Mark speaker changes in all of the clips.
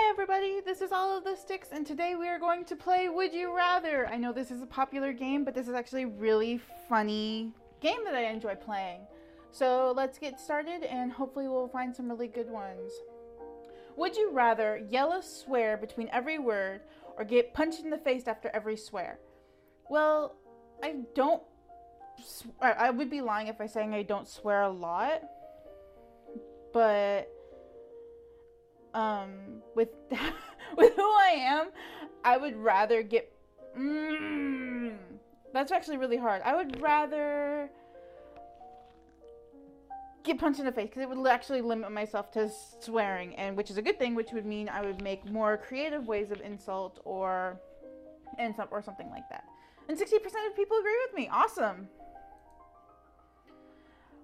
Speaker 1: Hi everybody, this is All of the Sticks, and today we are going to play Would You Rather. I know this is a popular game, but this is actually a really funny game that I enjoy playing. So let's get started, and hopefully we'll find some really good ones. Would you rather yell a swear between every word, or get punched in the face after every swear? Well, I would be lying if I saying I don't swear a lot, but with with who I am, I would rather get that's actually really hard. I would rather get punched in the face because it would actually limit myself to swearing, and which is a good thing, which would mean I would make more creative ways of insult or something like that. And 60% of people agree with me. Awesome.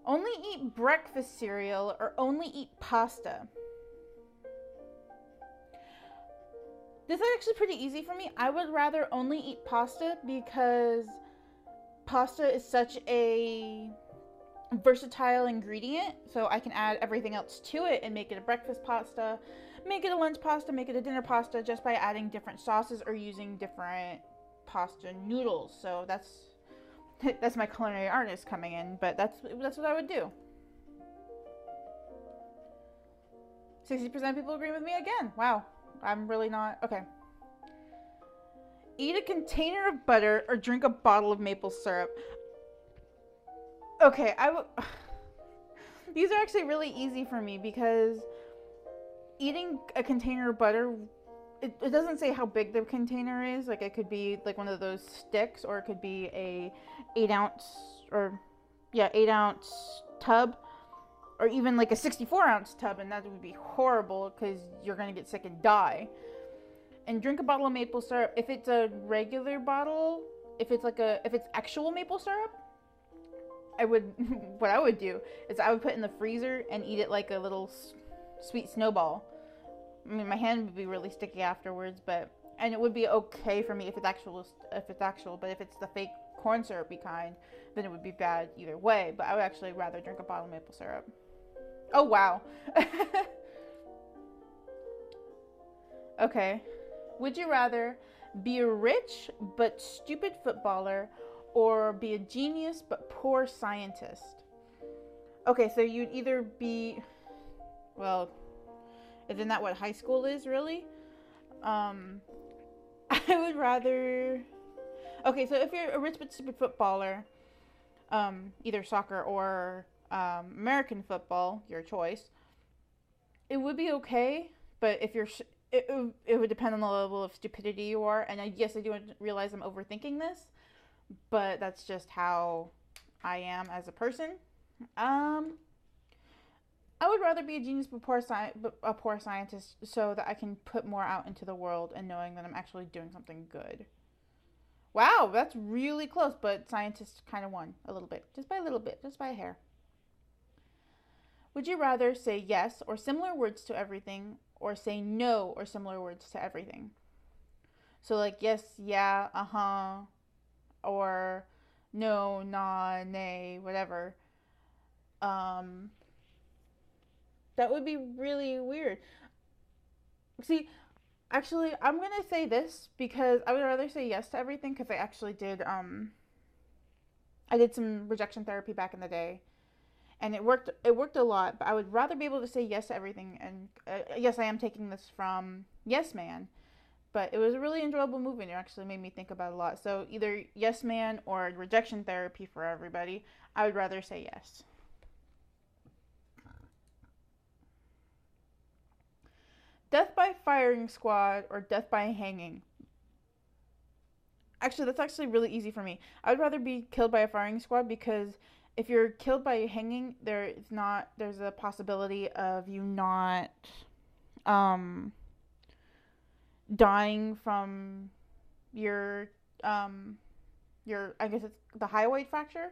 Speaker 1: Only eat breakfast cereal or only eat pasta. This is actually pretty easy for me. I would rather only eat pasta because pasta is such a versatile ingredient. So I can add everything else to it and make it a breakfast pasta, make it a lunch pasta, make it a dinner pasta just by adding different sauces or using different pasta noodles. So that's my culinary artist coming in, but that's what I would do. 60% of people agree with me again. Wow. I'm really not. Okay. Eat a container of butter or drink a bottle of maple syrup. Okay, these are actually really easy for me because eating a container of butter, it doesn't say how big the container is. Like, it could be like one of those sticks, or it could be a 8 ounce tub, or even like a 64-ounce tub, and that would be horrible because you're going to get sick and die. And drink a bottle of maple syrup. If it's a regular bottle, if it's actual maple syrup, what I would do is I would put it in the freezer and eat it like a little sweet snowball. I mean, my hand would be really sticky afterwards, and it would be okay for me if it's actual, but if it's the fake corn syrupy kind, then it would be bad either way. But I would actually rather drink a bottle of maple syrup. Oh, wow. Okay. Would you rather be a rich but stupid footballer or be a genius but poor scientist? Okay, so you'd either be, well, isn't that what high school is, really? I would rather... Okay, so if you're a rich but stupid footballer, either soccer or American football, your choice, it would be okay, but if you're it would depend on the level of stupidity you are. And yes, I do realize I'm overthinking this, but that's just how I am as a person. I would rather be a genius but a poor scientist, so that I can put more out into the world and knowing that I'm actually doing something good. Wow, that's really close, but scientists kind of won a little bit, just by a hair. Would you rather say yes or similar words to everything, or say no or similar words to everything? So like yes, yeah, uh-huh, or no, nah, nay, whatever. Um, that would be really weird. See, actually, I'm going to say this because I would rather say yes to everything, because I did some rejection therapy back in the day, and it worked a lot. But I would rather be able to say yes to everything. And yes, I am taking this from Yes Man, but it was a really enjoyable movie, and it actually made me think about it a lot. So either Yes Man or rejection therapy for everybody. I would rather say yes. Death by firing squad or death by hanging? Actually, that's actually really easy for me. I would rather be killed by a firing squad, because if you're killed by hanging, there's a possibility of you not um dying from your I guess it's the hyoid fracture.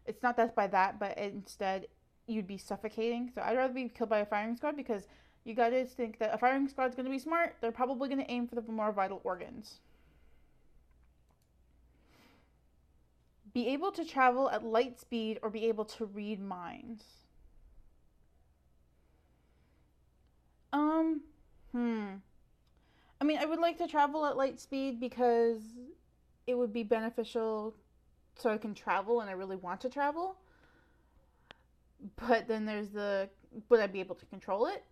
Speaker 1: It's not death by that, but instead you'd be suffocating. So I'd rather be killed by a firing squad, because you gotta think that a firing squad's gonna be smart. They're probably gonna aim for the more vital organs. Be able to travel at light speed or be able to read minds? Um, hmm. I mean, I would like to travel at light speed because it would be beneficial so I can travel and I really want to travel. But then there's the would I be able to control it?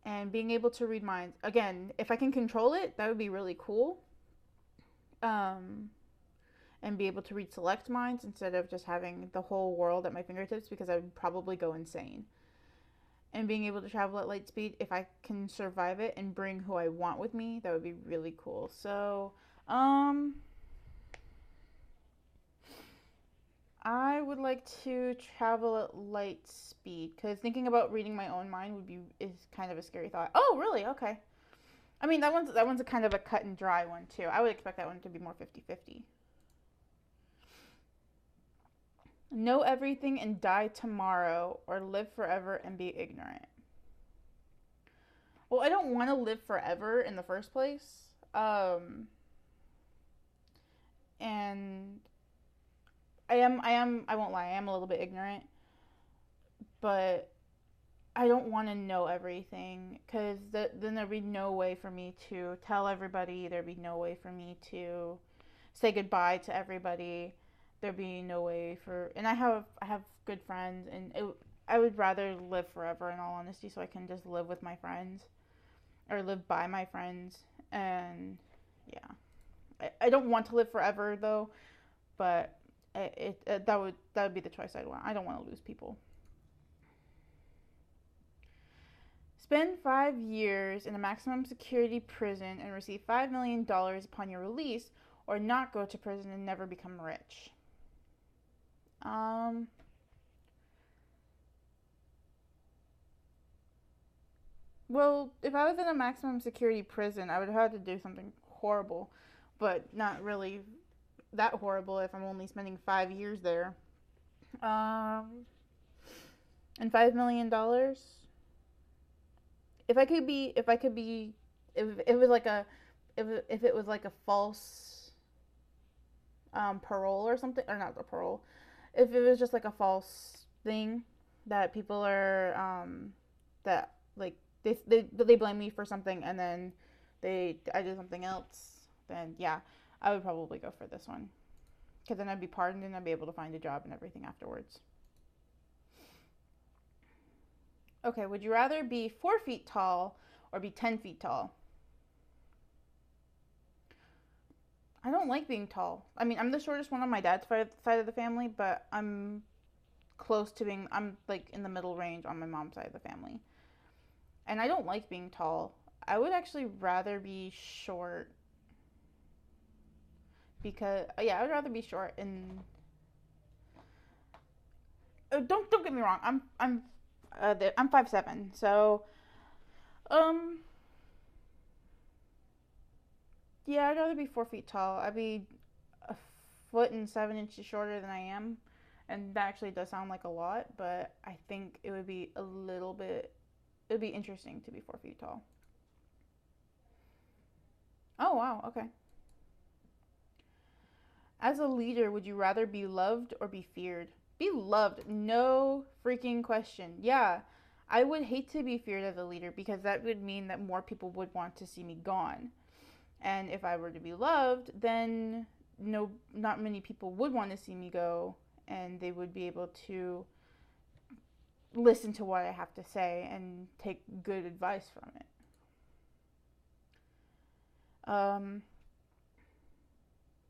Speaker 1: And being able to read minds. Again, if I can control it, that would be really cool. Um, and be able to read select minds instead of just having the whole world at my fingertips because I would probably go insane. And being able to travel at light speed, if I can survive it and bring who I want with me, that would be really cool. So, I would like to travel at light speed because thinking about reading my own mind would be is kind of a scary thought. Oh, really? Okay. I mean, that one's a kind of a cut and dry one too. I would expect that one to be more 50-50. Know everything and die tomorrow, or live forever and be ignorant. Well, I don't want to live forever in the first place. And I won't lie, I am a little bit ignorant, but I don't want to know everything because then there'd be no way for me to tell everybody. There'd be no way for me to say goodbye to everybody. There'd be no way for, and I have good friends, and I would rather live forever in all honesty, so I can just live with my friends or live by my friends, and yeah, I don't want to live forever though, but that would be the choice I'd want. I don't want to lose people. Spend 5 years in a maximum security prison and receive $5 million upon your release, or not go to prison and never become rich. Um, well, if I was in a maximum security prison, I would have to do something horrible, but not really that horrible if I'm only spending 5 years there. Um, and $5 million. If it was like if it was like a false parole or something, or not a parole, if it was just like a false thing that people are that like they blame me for something and then I did something else, then yeah, I would probably go for this one because then I'd be pardoned and I'd be able to find a job and everything afterwards. Okay, would you rather be 4 feet tall or be 10 feet tall? I don't like being tall. I mean, I'm the shortest one on my dad's side of the family, but I'm like in the middle range on my mom's side of the family. And I don't like being tall. I would actually rather be short because, yeah, I would rather be short and don't get me wrong. I'm 5'7", so um yeah, I'd rather be 4 feet tall. I'd be a foot and 7 inches shorter than I am, and that actually does sound like a lot, but I think it would be a little bit. It would be interesting to be 4 feet tall. Oh wow, okay. As a leader, would you rather be loved or be feared? Be loved, no freaking question. Yeah, I would hate to be feared as a leader because that would mean that more people would want to see me gone. And if I were to be loved, then no, not many people would want to see me go, and they would be able to listen to what I have to say and take good advice from it. Um,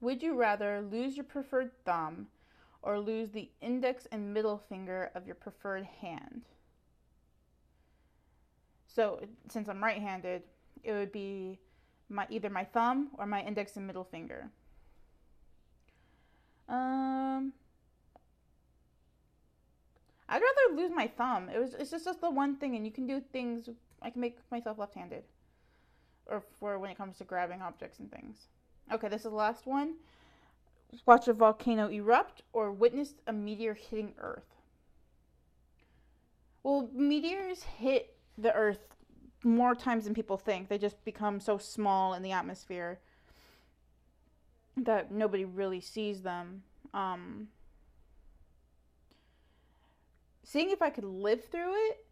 Speaker 1: would you rather lose your preferred thumb or lose the index and middle finger of your preferred hand? So, since I'm right-handed, it would be either my thumb or my index and middle finger. Um, I'd rather lose my thumb. It's just the one thing, and you can do things. I can make myself left-handed, or for when it comes to grabbing objects and things. Okay, this is the last one. Watch a volcano erupt or witness a meteor hitting Earth. Well, meteors hit the Earth more times than people think. They just become so small in the atmosphere that nobody really sees them. Seeing if I could live through it,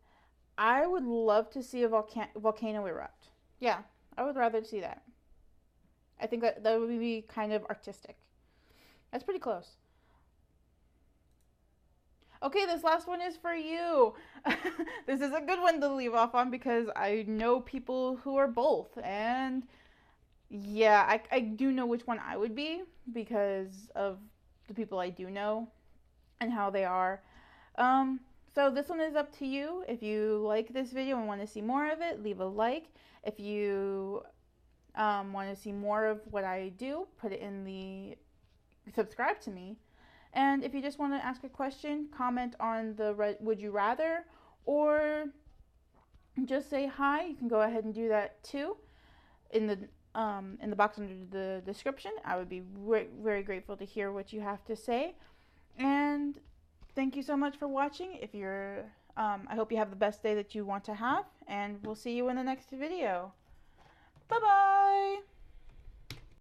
Speaker 1: I would love to see a volcano erupt. Yeah, I would rather see that. I think that would be kind of artistic. That's pretty close. Okay, this last one is for you. This is a good one to leave off on because I know people who are both. And yeah, I do know which one I would be because of the people I do know and how they are. Um, so this one is up to you. If you like this video and want to see more of it, leave a like. If you want to see more of what I do, put it in the subscribe to me. And if you just want to ask a question, comment on the would you rather, or just say hi. You can go ahead and do that too in the box under the description. I would be very grateful to hear what you have to say. And thank you so much for watching. If you're, I hope you have the best day that you want to have, and we'll see you in the next video. Bye bye.